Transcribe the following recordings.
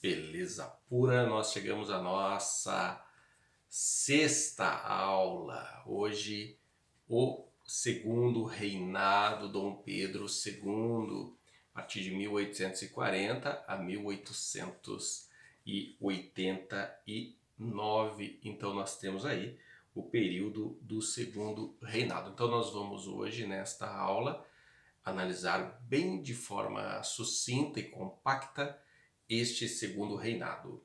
Beleza pura, nós chegamos à nossa sexta aula. Hoje, o segundo reinado Dom Pedro II, a partir de 1840 a 1889. Então, nós temos aí o período do segundo reinado. Então, nós vamos hoje, nesta aula, analisar bem de forma sucinta e compacta este segundo reinado.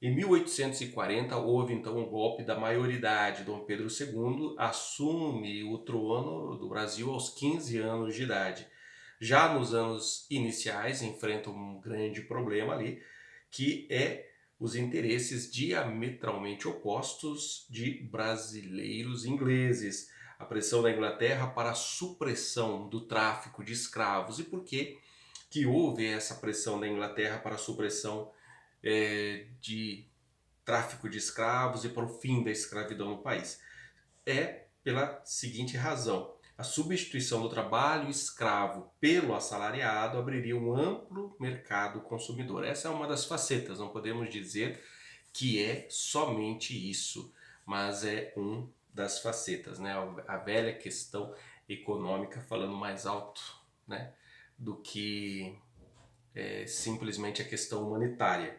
Em 1840 houve então um golpe da maioridade. Dom Pedro II assume o trono do Brasil aos 15 anos de idade. Já nos anos iniciais enfrenta um grande problema ali, que é os interesses diametralmente opostos de brasileiros e ingleses. A pressão da Inglaterra para a supressão do tráfico de escravos. E por que houve essa pressão da Inglaterra para a supressão de tráfico de escravos e para o fim da escravidão no país? É pela seguinte razão: a substituição do trabalho escravo pelo assalariado abriria um amplo mercado consumidor. Essa é uma das facetas, não podemos dizer que é somente isso, mas é um das facetas, né? A velha questão econômica falando mais alto, né, do que simplesmente a questão humanitária.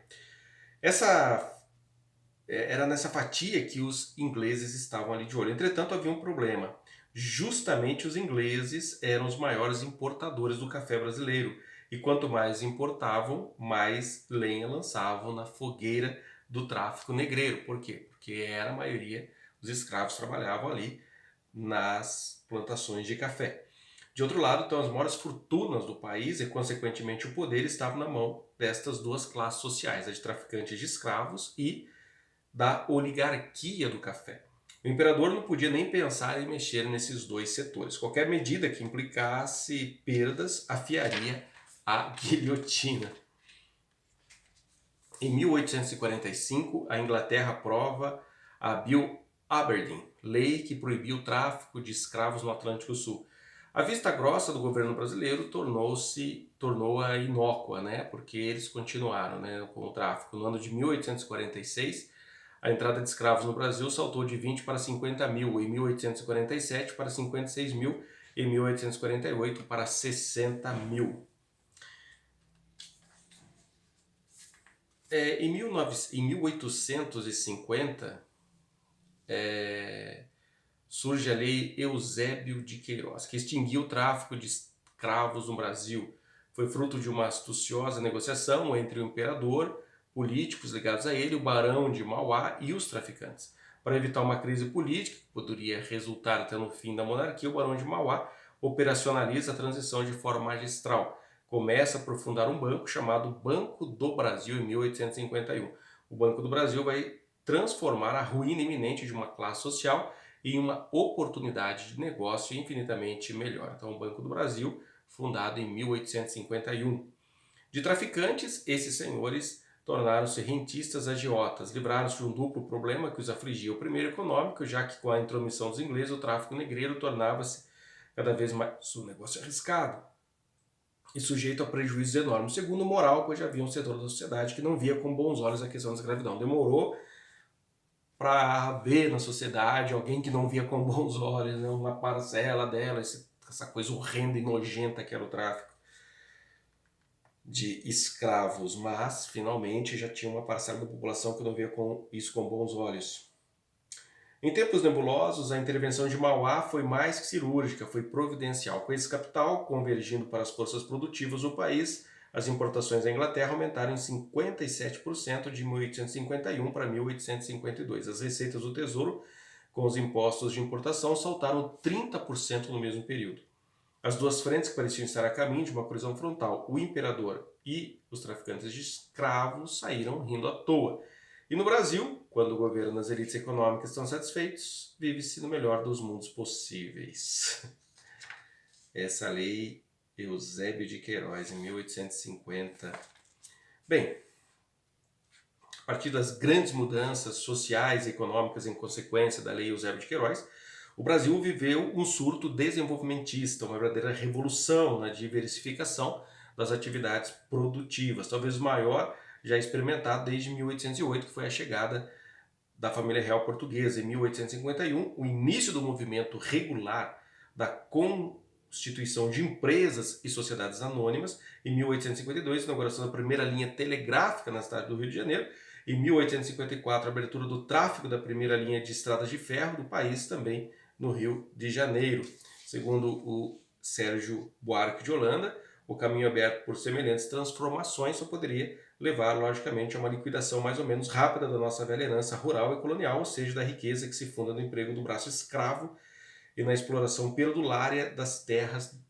Era nessa fatia que os ingleses estavam ali de olho. Entretanto, havia um problema. Justamente os ingleses eram os maiores importadores do café brasileiro. E quanto mais importavam, mais lenha lançavam na fogueira do tráfico negreiro. Por quê? Porque era a maioria dos escravos trabalhavam ali nas plantações de café. De outro lado, então, as maiores fortunas do país e, consequentemente, o poder estavam na mão destas duas classes sociais, a de traficantes de escravos e da oligarquia do café. O imperador não podia nem pensar em mexer nesses dois setores. Qualquer medida que implicasse perdas afiaria a guilhotina. Em 1845, a Inglaterra aprova a Bill Aberdeen, lei que proibia o tráfico de escravos no Atlântico Sul. A vista grossa do governo brasileiro tornou-a inócua, né? Porque eles continuaram, né, com o tráfico. No ano de 1846, a entrada de escravos no Brasil saltou de 20 para 50 mil, em 1847 para 56 mil, em 1848 para 60 mil. Em 1850, surge a Lei Eusébio de Queiroz, que extinguiu o tráfico de escravos no Brasil. Foi fruto de uma astuciosa negociação entre o imperador, políticos ligados a ele, o barão de Mauá e os traficantes. Para evitar uma crise política, que poderia resultar até no fim da monarquia, o barão de Mauá operacionaliza a transição de forma magistral. Começa por fundar um banco chamado Banco do Brasil em 1851. O Banco do Brasil vai transformar a ruína iminente de uma classe social em uma oportunidade de negócio infinitamente melhor. Então, o Banco do Brasil, fundado em 1851. De traficantes, esses senhores tornaram-se rentistas agiotas, livraram-se de um duplo problema que os afligia. O primeiro econômico, já que com a intromissão dos ingleses, o tráfico negreiro tornava-se cada vez mais um negócio arriscado e sujeito a prejuízos enormes. O segundo, moral, pois já havia um setor da sociedade que não via com bons olhos a questão da escravidão. Demorou para ver na sociedade alguém que não via com bons olhos, né, uma parcela dela, essa coisa horrenda e nojenta que era o tráfico de escravos, mas finalmente já tinha uma parcela da população que não via isso com bons olhos. Em tempos nebulosos, a intervenção de Mauá foi mais que cirúrgica, foi providencial. Com esse capital convergindo para as forças produtivas do país, as importações da Inglaterra aumentaram em 57% de 1851 para 1852. As receitas do Tesouro, com os impostos de importação, saltaram 30% no mesmo período. As duas frentes que pareciam estar a caminho de uma colisão frontal, o imperador e os traficantes de escravos, saíram rindo à toa. E no Brasil, quando o governo e as elites econômicas estão satisfeitos, vive-se no melhor dos mundos possíveis. Essa lei Eusébio de Queiroz, em 1850. Bem, a partir das grandes mudanças sociais e econômicas em consequência da lei Eusébio de Queiroz, o Brasil viveu um surto desenvolvimentista, uma verdadeira revolução na diversificação das atividades produtivas. Talvez o maior já experimentado desde 1808, que foi a chegada da família real portuguesa. Em 1851, o início do movimento regular da constituição de empresas e sociedades anônimas. Em 1852, a inauguração da primeira linha telegráfica na cidade do Rio de Janeiro. Em 1854, a abertura do tráfego da primeira linha de estradas de ferro do país, também no Rio de Janeiro. Segundo o Sérgio Buarque de Holanda, o caminho aberto por semelhantes transformações só poderia levar, logicamente, a uma liquidação mais ou menos rápida da nossa velha herança rural e colonial, ou seja, da riqueza que se funda no emprego do braço escravo e na exploração perdulária das terras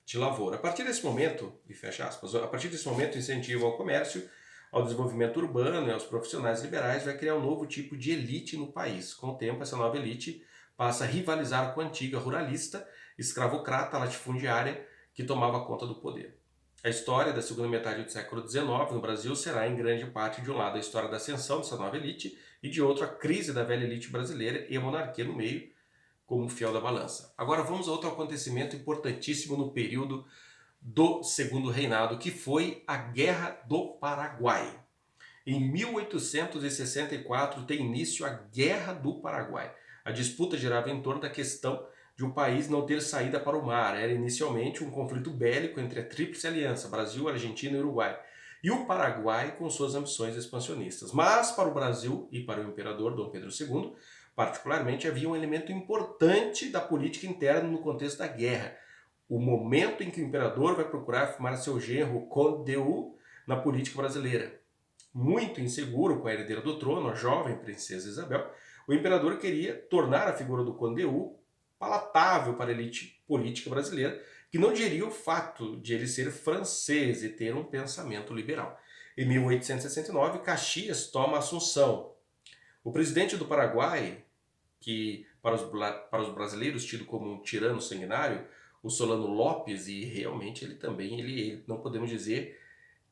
de lavoura. A partir desse momento, e fecha aspas, a partir desse momento, o incentivo ao comércio, ao desenvolvimento urbano e aos profissionais liberais vai criar um novo tipo de elite no país. Com o tempo, essa nova elite passa a rivalizar com a antiga ruralista, escravocrata, latifundiária, que tomava conta do poder. A história da segunda metade do século XIX no Brasil será, em grande parte, de um lado a história da ascensão dessa nova elite e de outro a crise da velha elite brasileira e a monarquia no meio, como fiel da balança. Agora vamos a outro acontecimento importantíssimo no período do Segundo Reinado, que foi a Guerra do Paraguai. Em 1864 tem início a Guerra do Paraguai. A disputa girava em torno da questão de o país não ter saída para o mar. Era inicialmente um conflito bélico entre a Tríplice Aliança, Brasil, Argentina e Uruguai, e o Paraguai com suas ambições expansionistas. Mas para o Brasil e para o imperador Dom Pedro II, particularmente, havia um elemento importante da política interna no contexto da guerra: o momento em que o imperador vai procurar afirmar seu genro Conde de U na política brasileira. Muito inseguro com a herdeira do trono, a jovem princesa Isabel, o imperador queria tornar a figura do Conde de U palatável para a elite política brasileira, que não digeria o fato de ele ser francês e ter um pensamento liberal. Em 1869, Caxias toma Assunção. O presidente do Paraguai, que para os brasileiros tido como um tirano sanguinário, o Solano Lopes, e realmente ele não podemos dizer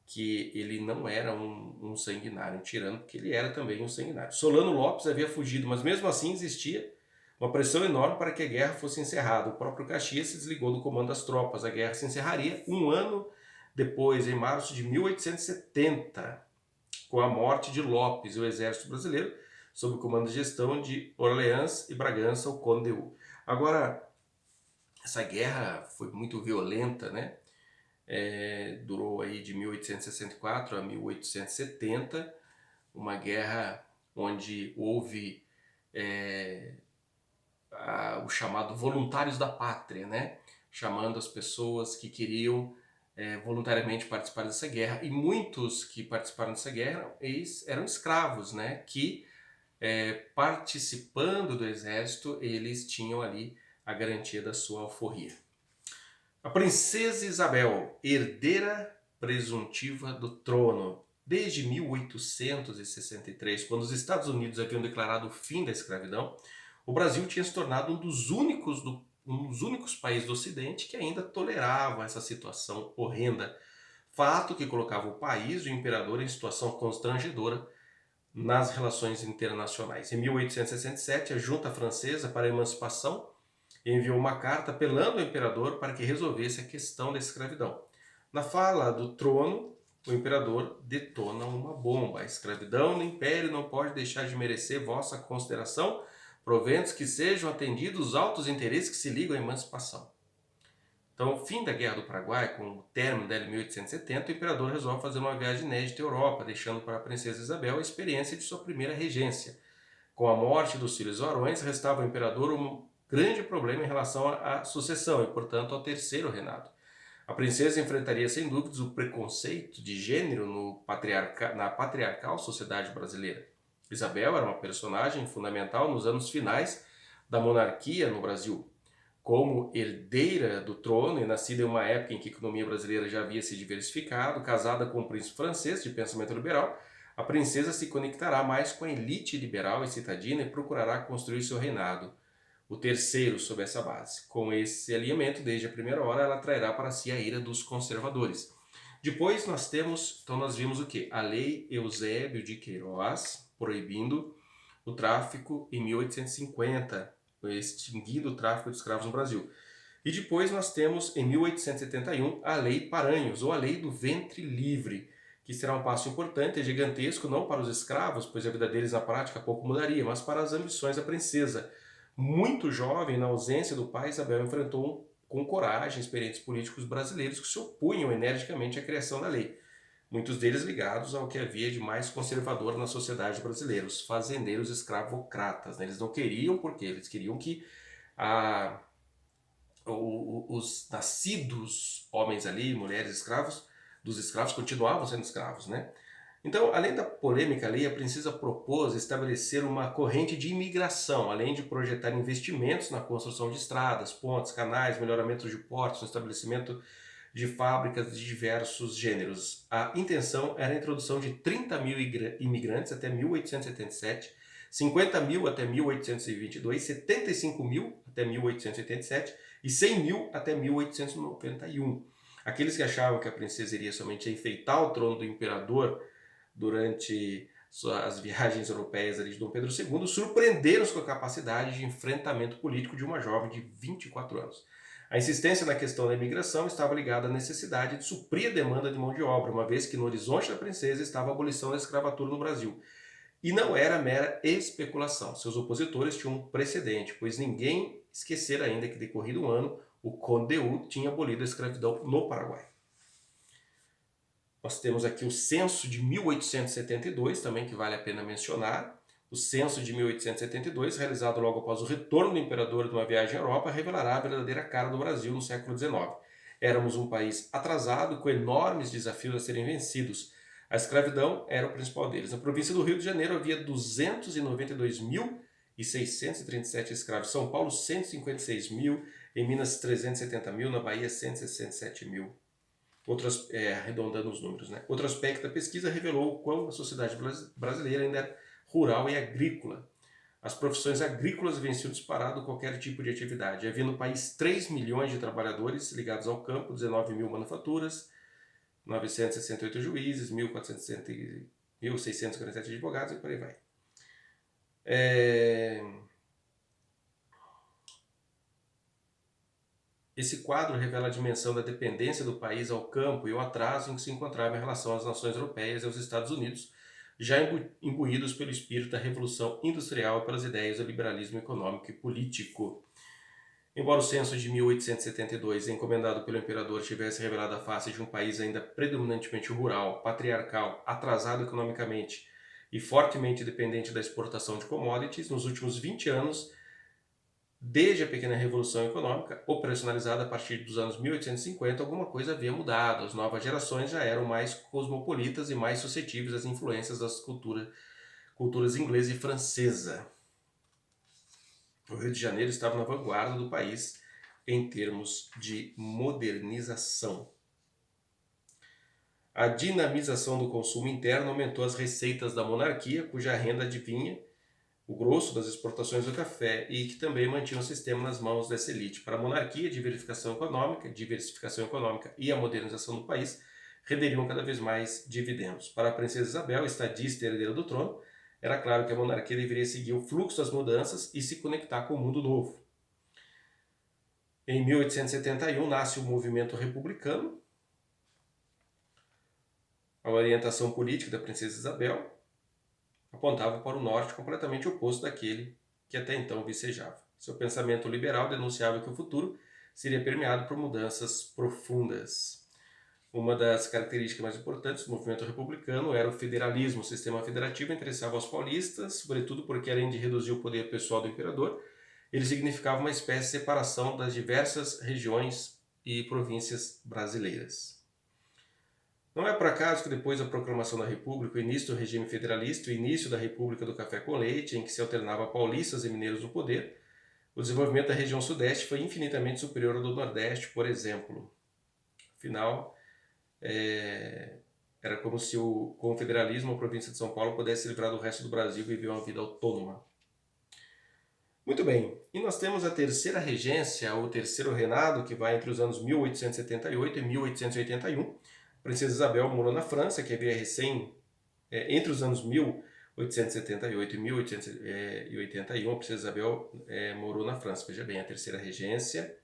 que ele não era um sanguinário, um tirano, porque ele era também um sanguinário. Solano Lopes havia fugido, mas mesmo assim existia uma pressão enorme para que a guerra fosse encerrada. O próprio Caxias se desligou do comando das tropas. A guerra se encerraria um ano depois, em março de 1870, com a morte de Lopes e o exército brasileiro, sob o comando de gestão de Orleans e Bragança, o Conde de U. Agora, essa guerra foi muito violenta, né? Durou aí de 1864 a 1870, uma guerra onde houve o chamado voluntários da pátria, né? Chamando as pessoas que queriam voluntariamente participar dessa guerra, e muitos que participaram dessa guerra eles eram escravos, né? Que participando do exército eles tinham ali a garantia da sua alforria. A princesa Isabel, herdeira presuntiva do trono. Desde 1863, quando os Estados Unidos haviam declarado o fim da escravidão, o Brasil tinha se tornado um dos únicos países do Ocidente que ainda toleravam essa situação horrenda. Fato que colocava o país e o imperador em situação constrangedora nas relações internacionais. Em 1867, a junta francesa para a emancipação enviou uma carta apelando ao imperador para que resolvesse a questão da escravidão. Na fala do trono, o imperador detona uma bomba. A escravidão no império não pode deixar de merecer vossa consideração, proventos que sejam atendidos os altos interesses que se ligam à emancipação. Então, o fim da Guerra do Paraguai, com o término dela em 1870, o imperador resolve fazer uma viagem inédita à Europa, deixando para a princesa Isabel a experiência de sua primeira regência. Com a morte dos filhos varões, restava ao imperador um grande problema em relação à sucessão e, portanto, ao terceiro reinado. A princesa enfrentaria, sem dúvidas, o preconceito de gênero na patriarcal sociedade brasileira. Isabel era uma personagem fundamental nos anos finais da monarquia no Brasil. Como herdeira do trono e nascida em uma época em que a economia brasileira já havia se diversificado, casada com um príncipe francês de pensamento liberal, a princesa se conectará mais com a elite liberal e citadina e procurará construir seu reinado, o terceiro sob essa base. Com esse alinhamento, desde a primeira hora, ela atrairá para si a ira dos conservadores. Depois nós vimos o quê? A Lei Eusébio de Queiroz, proibindo o tráfico em 1850, extinguindo o tráfico de escravos no Brasil. E depois nós temos, em 1871, a Lei Paranhos, ou a Lei do Ventre Livre, que será um passo importante e gigantesco não para os escravos, pois a vida deles na prática pouco mudaria, mas para as ambições da princesa. Muito jovem, na ausência do pai, Isabel enfrentou com coragem experientes políticos brasileiros que se opunham energicamente à criação da lei, muitos deles ligados ao que havia de mais conservador na sociedade brasileira, os fazendeiros escravocratas. Eles não queriam, porque eles queriam que a, os nascidos homens ali, mulheres escravos, dos escravos continuavam sendo escravos, né? Então, além da polêmica lei, a princesa propôs estabelecer uma corrente de imigração, além de projetar investimentos na construção de estradas, pontes, canais, melhoramento de portos, no estabelecimento de fábricas de diversos gêneros. A intenção era a introdução de 30 mil imigrantes até 1877, 50 mil até 1822, 75 mil até 1887 e 100 mil até 1891. Aqueles que achavam que a princesa iria somente enfeitar o trono do imperador durante as viagens europeias ali de Dom Pedro II, surpreenderam-se com a capacidade de enfrentamento político de uma jovem de 24 anos. A insistência na questão da imigração estava ligada à necessidade de suprir a demanda de mão de obra, uma vez que no horizonte da princesa estava a abolição da escravatura no Brasil. E não era mera especulação. Seus opositores tinham um precedente, pois ninguém esquecera ainda que, decorrido um ano, o Conde de U tinha abolido a escravidão no Paraguai. Nós temos aqui o censo de 1872, também que vale a pena mencionar. O censo de 1872, realizado logo após o retorno do imperador de uma viagem à Europa, revelará a verdadeira cara do Brasil no século XIX. Éramos um país atrasado, com enormes desafios a serem vencidos. A escravidão era o principal deles. Na província do Rio de Janeiro havia 292.637 escravos. São Paulo, 156 mil. Em Minas, 370 mil. Na Bahia, 167 mil. Arredondando os números, né? Outro aspecto da pesquisa revelou o quão a sociedade brasileira ainda era rural e agrícola. As profissões agrícolas venciam disparado qualquer tipo de atividade. Havia no país 3 milhões de trabalhadores ligados ao campo, 19 mil manufaturas, 968 juízes, 1.647 advogados e por aí vai. Esse quadro revela a dimensão da dependência do país ao campo e o atraso em que se encontrava em relação às nações europeias e aos Estados Unidos, já imbuídos pelo espírito da Revolução Industrial e pelas ideias do liberalismo econômico e político. Embora o censo de 1872, encomendado pelo imperador, tivesse revelado a face de um país ainda predominantemente rural, patriarcal, atrasado economicamente e fortemente dependente da exportação de commodities, nos últimos 20 anos, desde a pequena revolução econômica, operacionalizada a partir dos anos 1850, alguma coisa havia mudado. As novas gerações já eram mais cosmopolitas e mais suscetíveis às influências das culturas inglesa e francesa. O Rio de Janeiro estava na vanguarda do país em termos de modernização. A dinamização do consumo interno aumentou as receitas da monarquia, cuja renda adivinha o grosso das exportações do café e que também mantinha o sistema nas mãos dessa elite. Para a monarquia, a diversificação econômica e a modernização do país renderiam cada vez mais dividendos. Para a princesa Isabel, estadista e herdeira do trono, era claro que a monarquia deveria seguir o fluxo das mudanças e se conectar com o mundo novo. Em 1871 nasce o movimento republicano. A orientação política da princesa Isabel apontava para o norte completamente oposto daquele que até então vicejava. Seu pensamento liberal denunciava que o futuro seria permeado por mudanças profundas. Uma das características mais importantes do movimento republicano era o federalismo. O sistema federativo interessava aos paulistas, sobretudo porque, além de reduzir o poder pessoal do imperador, ele significava uma espécie de separação das diversas regiões e províncias brasileiras. Não é por acaso que depois da proclamação da República, o início do regime federalista, o início da República do Café com Leite, em que se alternava paulistas e mineiros no poder, o desenvolvimento da região sudeste foi infinitamente superior ao do nordeste, por exemplo. Afinal, era como se com o federalismo a província de São Paulo pudesse se livrar do resto do Brasil e viver uma vida autônoma. Muito bem, e nós temos a terceira regência, ou terceiro reinado, que vai entre os anos 1878 e 1881. A princesa Isabel morou na França, que havia entre os anos 1878 e 1881, a princesa Isabel morou na França. Veja bem, a terceira regência.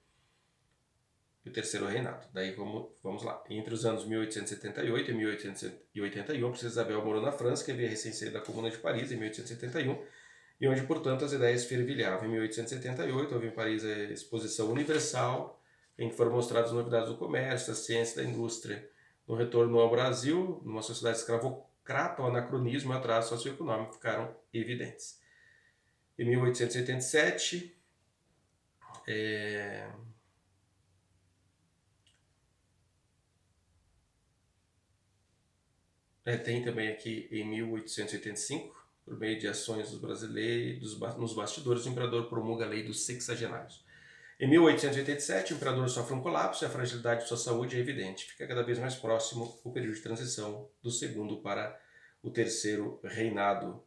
e o terceiro reinado. Daí vamos lá. Entre os anos 1878 e 1881, a princesa Isabel morou na França, que havia recém saído da Comuna de Paris em 1871, e onde, portanto, as ideias fervilhavam. Em 1878, houve em Paris a Exposição Universal, em que foram mostradas novidades do comércio, da ciência e da indústria. No retorno ao Brasil, numa sociedade escravocrata, o anacronismo e o atraso socioeconômico ficaram evidentes. Em 1887, tem também aqui em 1885, por meio de ações dos brasileiros, nos bastidores, o imperador promulga a lei dos sexagenários. Em 1887, o imperador sofre um colapso e a fragilidade de sua saúde é evidente. Fica cada vez mais próximo o período de transição do segundo para o terceiro reinado.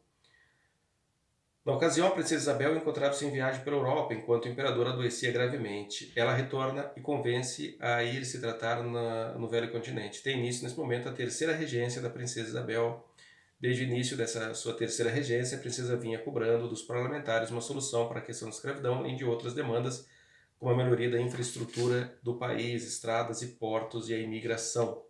Na ocasião, a princesa Isabel encontrava-se em viagem pela Europa, enquanto o imperador adoecia gravemente. Ela retorna e convence a ir se tratar no velho continente. Tem início, nesse momento, a terceira regência da princesa Isabel. Desde o início dessa sua terceira regência, a princesa vinha cobrando dos parlamentares uma solução para a questão da escravidão, além de outras demandas, como a melhoria da infraestrutura do país, estradas e portos e a imigração.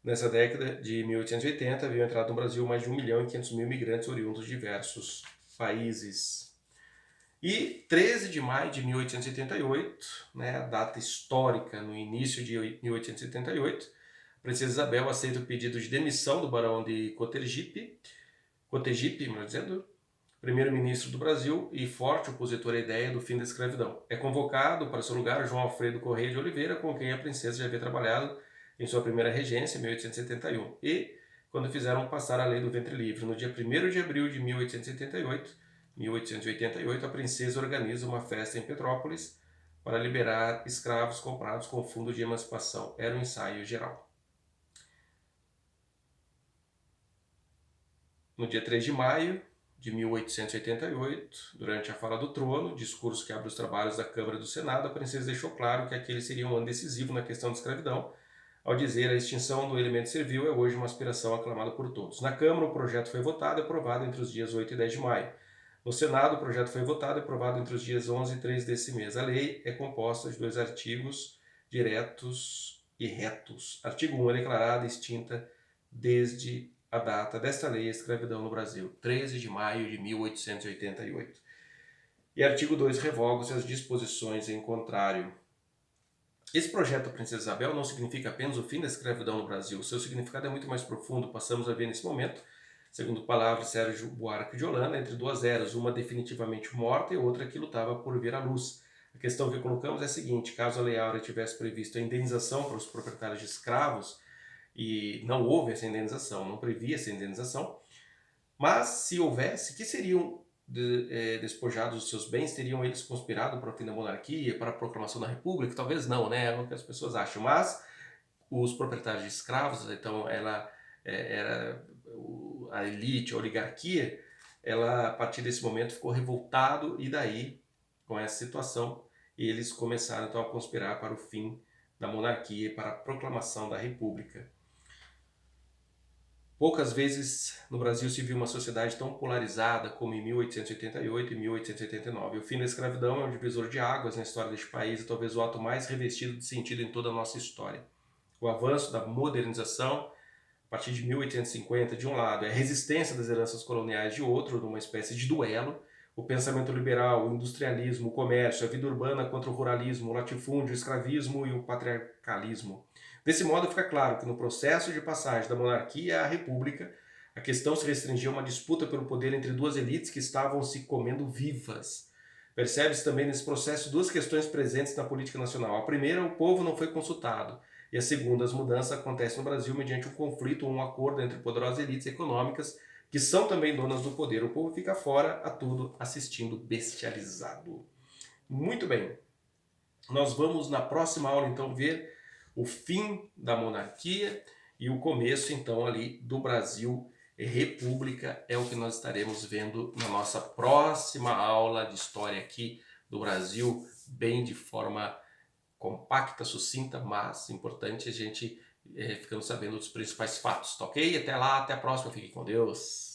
Nessa década de 1880, haviam entrado no Brasil mais de 1.500.000 imigrantes oriundos de diversos países. E 13 de maio de 1888, né, a data histórica no início de 1888, a princesa Isabel aceita o pedido de demissão do barão de Cotegipe, melhor dizendo, primeiro-ministro do Brasil e forte opositor à ideia do fim da escravidão. É convocado para seu lugar João Alfredo Correia de Oliveira, com quem a princesa já havia trabalhado em sua primeira regência, em 1871, e quando fizeram passar a lei do ventre livre. No dia 1º de abril de 1888, a princesa organiza uma festa em Petrópolis para liberar escravos comprados com fundo de emancipação. Era um ensaio geral. No dia 3 de maio de 1888, durante a fala do trono, discurso que abre os trabalhos da Câmara e do Senado, a princesa deixou claro que aquele seria um ano decisivo na questão da escravidão, ao dizer a extinção do elemento servil é hoje uma aspiração aclamada por todos. Na Câmara, o projeto foi votado e aprovado entre os dias 8 e 10 de maio. No Senado, o projeto foi votado e aprovado entre os dias 11 e 13 desse mês. A lei é composta de 2 artigos diretos e retos. Artigo 1 é declarada extinta desde a data desta lei a escravidão no Brasil, 13 de maio de 1888. E artigo 2 revoga-se as disposições em contrário. Esse projeto da Princesa Isabel não significa apenas o fim da escravidão no Brasil. O seu significado é muito mais profundo. Passamos a ver nesse momento, segundo palavras de Sérgio Buarque de Holanda, entre duas eras, uma definitivamente morta e outra que lutava por vir à luz. A questão que colocamos é a seguinte: caso a Lei Áurea tivesse previsto a indenização para os proprietários de escravos, e não houve essa indenização, não previa essa indenização, mas se houvesse, que seriam despojados dos seus bens? Teriam eles conspirado para o fim da monarquia, para a proclamação da república? Talvez não, né? É o que as pessoas acham. Mas os proprietários de escravos, então ela era a elite, a oligarquia, ela a partir desse momento ficou revoltado e daí, com essa situação, eles começaram então a conspirar para o fim da monarquia e para a proclamação da república. Poucas vezes no Brasil se viu uma sociedade tão polarizada como em 1888 e 1889. O fim da escravidão é um divisor de águas na história deste país e talvez o ato mais revestido de sentido em toda a nossa história. O avanço da modernização, a partir de 1850, de um lado, é a resistência das heranças coloniais de outro, numa espécie de duelo. O pensamento liberal, o industrialismo, o comércio, a vida urbana contra o ruralismo, o latifúndio, o escravismo e o patriarcalismo. Desse modo, fica claro que no processo de passagem da monarquia à república, a questão se restringia a uma disputa pelo poder entre duas elites que estavam se comendo vivas. Percebe-se também nesse processo duas questões presentes na política nacional. A primeira, o povo não foi consultado. E a segunda, as mudanças acontecem no Brasil mediante um conflito ou um acordo entre poderosas elites econômicas que são também donas do poder. O povo fica fora a tudo assistindo bestializado. Muito bem. Nós vamos na próxima aula então ver o fim da monarquia e o começo então ali do Brasil República. É o que nós estaremos vendo na nossa próxima aula de história aqui do Brasil, bem de forma compacta, sucinta, mas importante a gente ficando sabendo dos principais fatos, tá ok? Até lá, até a próxima, fique com Deus!